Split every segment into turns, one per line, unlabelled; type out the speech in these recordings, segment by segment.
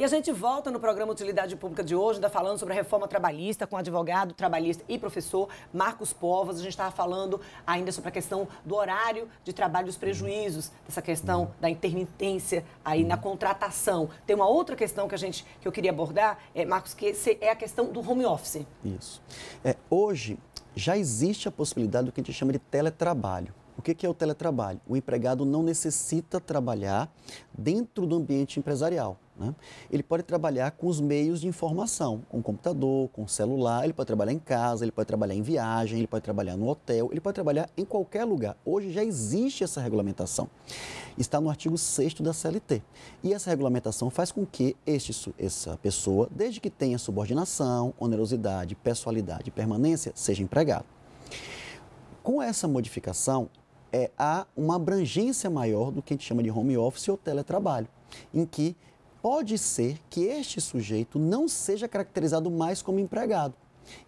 E a gente volta no programa Utilidade Pública de hoje, ainda falando sobre a reforma trabalhista, com o advogado trabalhista e professor Marcos Povas. A gente estava falando ainda sobre a questão do horário de trabalho, dos prejuízos, dessa questão da intermitência aí na contratação. Tem uma outra questão que eu queria abordar, Marcos, que é a questão do home office.
Isso. Hoje já existe a possibilidade do que a gente chama de teletrabalho. O que é o teletrabalho? O empregado não necessita trabalhar dentro do ambiente empresarial, né? Ele pode trabalhar com os meios de informação, com o computador, com o celular, ele pode trabalhar em casa, ele pode trabalhar em viagem, ele pode trabalhar no hotel, ele pode trabalhar em qualquer lugar. Hoje já existe essa regulamentação. Está no artigo 6º da CLT. E essa regulamentação faz com que essa pessoa, desde que tenha subordinação, onerosidade, pessoalidade e permanência, seja empregado. Com essa modificação, há uma abrangência maior do que a gente chama de home office ou teletrabalho, em que pode ser que este sujeito não seja caracterizado mais como empregado.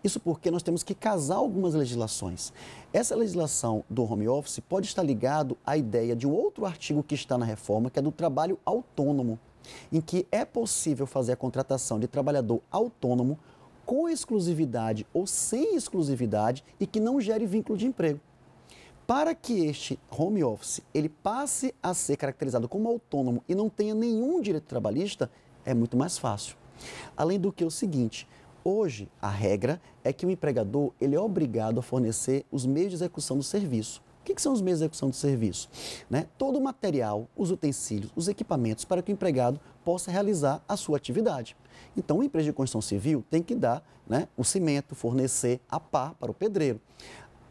Isso porque nós temos que casar algumas legislações. Essa legislação do home office pode estar ligado à ideia de um outro artigo que está na reforma, que é do trabalho autônomo, em que é possível fazer a contratação de trabalhador autônomo com exclusividade ou sem exclusividade e que não gere vínculo de emprego. Para que este home office ele passe a ser caracterizado como autônomo e não tenha nenhum direito trabalhista, é muito mais fácil. Além do que o seguinte, hoje a regra é que o empregador ele é obrigado a fornecer os meios de execução do serviço. O que são os meios de execução do serviço? Todo o material, os utensílios, os equipamentos para que o empregado possa realizar a sua atividade. Então, a empresa de construção civil tem que dar o cimento, fornecer a pá para o pedreiro.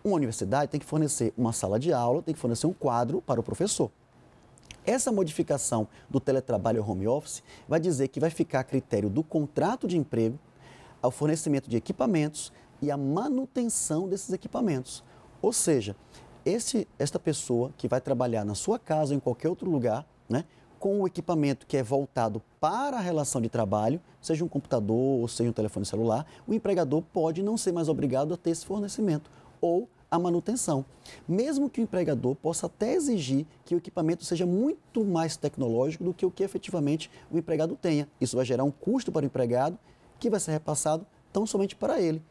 Uma universidade tem que fornecer uma sala de aula, tem que fornecer um quadro para o professor. Essa modificação do teletrabalho ao home office vai dizer que vai ficar a critério do contrato de emprego, ao fornecimento de equipamentos e a manutenção desses equipamentos. Ou seja, esta pessoa que vai trabalhar na sua casa ou em qualquer outro lugar, com o equipamento que é voltado para a relação de trabalho, seja um computador ou seja um telefone celular, o empregador pode não ser mais obrigado a ter esse fornecimento ou a manutenção. Mesmo que o empregador possa até exigir que o equipamento seja muito mais tecnológico do que o que efetivamente o empregado tenha. Isso vai gerar um custo para o empregado que vai ser repassado tão somente para ele.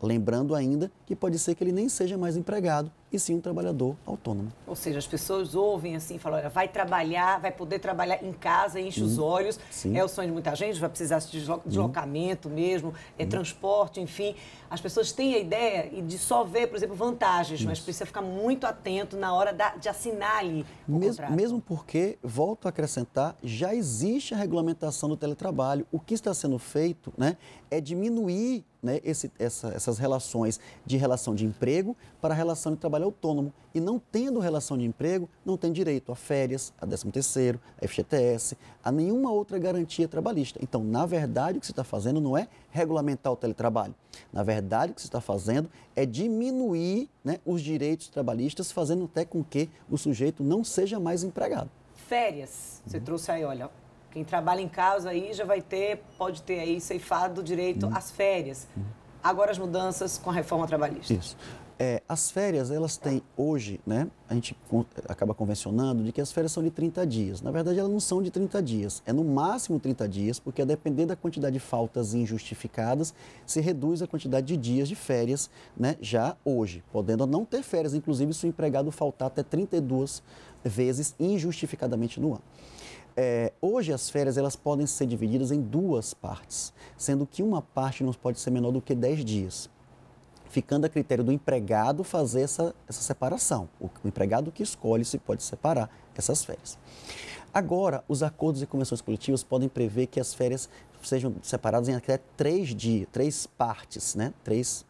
Lembrando ainda que pode ser que ele nem seja mais empregado, e sim um trabalhador autônomo.
Ou seja, as pessoas ouvem assim, falam, olha, vai trabalhar, vai poder trabalhar em casa, enche os olhos. Sim. É o sonho de muita gente, vai precisar de deslocamento mesmo, transporte, enfim. As pessoas têm a ideia de só ver, por exemplo, vantagens, mas precisa ficar muito atento na hora de assinar ali o contrato.
Mesmo porque, volto a acrescentar, já existe a regulamentação do teletrabalho. O que está sendo feito é diminuir essas relações de relação de emprego para a relação de trabalho autônomo. E não tendo relação de emprego, não tem direito a férias, a 13º, a FGTS, a nenhuma outra garantia trabalhista. Então, na verdade, o que se está fazendo não é regulamentar o teletrabalho. Na verdade, o que se está fazendo é diminuir os direitos trabalhistas, fazendo até com que o sujeito não seja mais empregado.
Férias, você trouxe aí, olha, quem trabalha em casa aí já pode ter aí ceifado o direito às férias. Agora as mudanças com a reforma trabalhista.
Isso. As férias, elas têm hoje, a gente acaba convencionando de que as férias são de 30 dias. Na verdade, elas não são de 30 dias. É no máximo 30 dias, porque a depender da quantidade de faltas injustificadas, se reduz a quantidade de dias de férias, já hoje, podendo não ter férias, inclusive se o empregado faltar até 32 vezes injustificadamente no ano. Hoje as férias elas podem ser divididas em duas partes, sendo que uma parte não pode ser menor do que 10 dias, ficando a critério do empregado fazer essa separação. O empregado que escolhe se pode separar essas férias. Agora, os acordos e convenções coletivas podem prever que as férias sejam separadas em até 3 dias, 3 partes, 3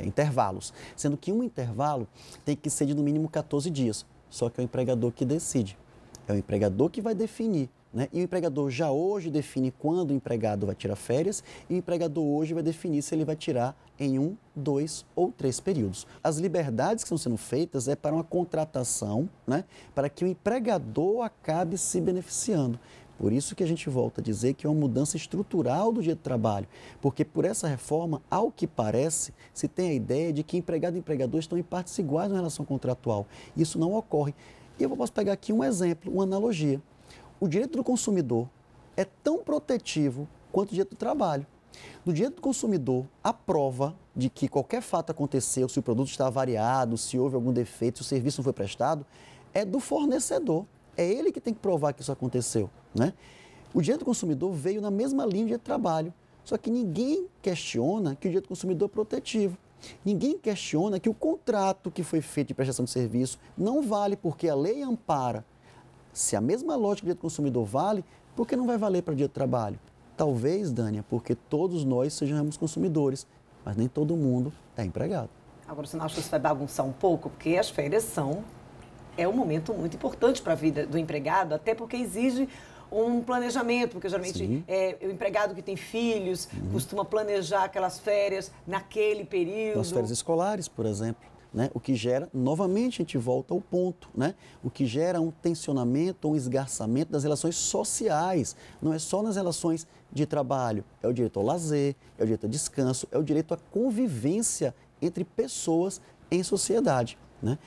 intervalos, sendo que um intervalo tem que ser de no mínimo 14 dias, só que é o empregador que decide. É o empregador que vai definir, e o empregador já hoje define quando o empregado vai tirar férias e o empregador hoje vai definir se ele vai tirar em 1, 2 ou 3 períodos. As liberdades que estão sendo feitas é para uma contratação, para que o empregador acabe se beneficiando. Por isso que a gente volta a dizer que é uma mudança estrutural do direito do trabalho, porque por essa reforma, ao que parece, se tem a ideia de que empregado e empregador estão em partes iguais na relação contratual. Isso não ocorre. E eu posso pegar aqui um exemplo, uma analogia. O direito do consumidor é tão protetivo quanto o direito do trabalho. No direito do consumidor, a prova de que qualquer fato aconteceu, se o produto está avariado, se houve algum defeito, se o serviço não foi prestado, é do fornecedor. É ele que tem que provar que isso aconteceu, né? O direito do consumidor veio na mesma linha do direito do trabalho, só que ninguém questiona que o direito do consumidor é protetivo. Ninguém questiona que o contrato que foi feito de prestação de serviço não vale porque a lei ampara. Se a mesma lógica do direito do consumidor vale, por que não vai valer para o direito do trabalho? Talvez, Dânia, porque todos nós sejamos consumidores, mas nem todo mundo é empregado.
Agora, você não acha que isso vai bagunçar um pouco? Porque as férias é um momento muito importante para a vida do empregado, até porque exige um planejamento, porque geralmente o empregado que tem filhos costuma planejar aquelas férias naquele período.
As férias escolares, por exemplo, né? O que gera, novamente a gente volta ao ponto, né? O que gera um tensionamento, um esgarçamento das relações sociais, não é só nas relações de trabalho, é o direito ao lazer, é o direito ao descanso, é o direito à convivência entre pessoas em sociedade, né?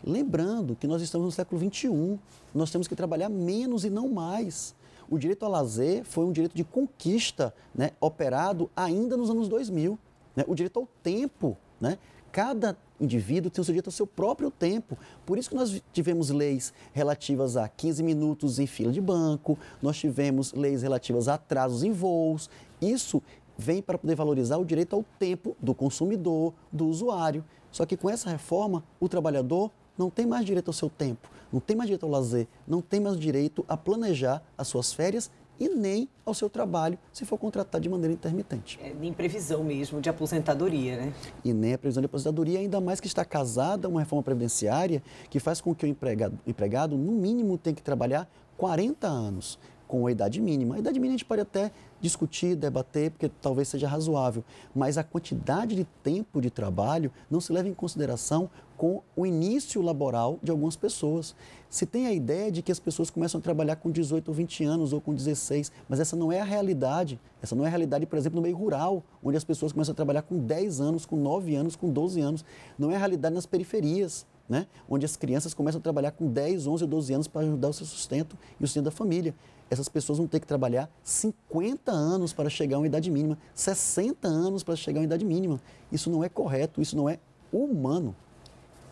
Lembrando que nós estamos no século XXI, nós temos que trabalhar menos e não mais. O direito ao lazer foi um direito de conquista, né, operado ainda nos anos 2000. Né? O direito ao tempo, né? Cada indivíduo tem o seu direito ao seu próprio tempo. Por isso que nós tivemos leis relativas a 15 minutos em fila de banco, nós tivemos leis relativas a atrasos em voos. Isso vem para poder valorizar o direito ao tempo do consumidor, do usuário. Só que com essa reforma, o trabalhador não tem mais direito ao seu tempo, não tem mais direito ao lazer, não tem mais direito a planejar as suas férias e nem ao seu trabalho, se for contratado de maneira intermitente.
Nem previsão mesmo de aposentadoria, né?
E nem a previsão de aposentadoria, ainda mais que está casada a uma reforma previdenciária que faz com que o empregado no mínimo, tenha que trabalhar 40 anos com a idade mínima. A idade mínima a gente pode até discutir, debater, porque talvez seja razoável, mas a quantidade de tempo de trabalho não se leva em consideração com o início laboral de algumas pessoas. Se tem a ideia de que as pessoas começam a trabalhar com 18 ou 20 anos ou com 16, mas essa não é a realidade. Essa não é a realidade, por exemplo, no meio rural, onde as pessoas começam a trabalhar com 10 anos, com 9 anos, com 12 anos. Não é a realidade nas periferias, né? Onde as crianças começam a trabalhar com 10, 11 ou 12 anos para ajudar o seu sustento e o sustento da família. Essas pessoas vão ter que trabalhar 50 anos para chegar a uma idade mínima, 60 anos para chegar a uma idade mínima. Isso não é correto, isso não é humano.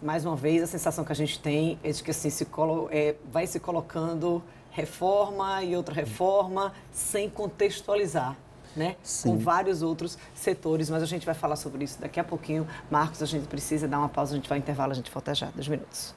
Mais uma vez, a sensação que a gente tem é de que assim, vai se colocando reforma e outra reforma sem contextualizar, né? Com vários outros setores, mas a gente vai falar sobre isso daqui a pouquinho. Marcos, a gente precisa dar uma pausa, a gente vai ao intervalo, a gente volta já, 2 minutos.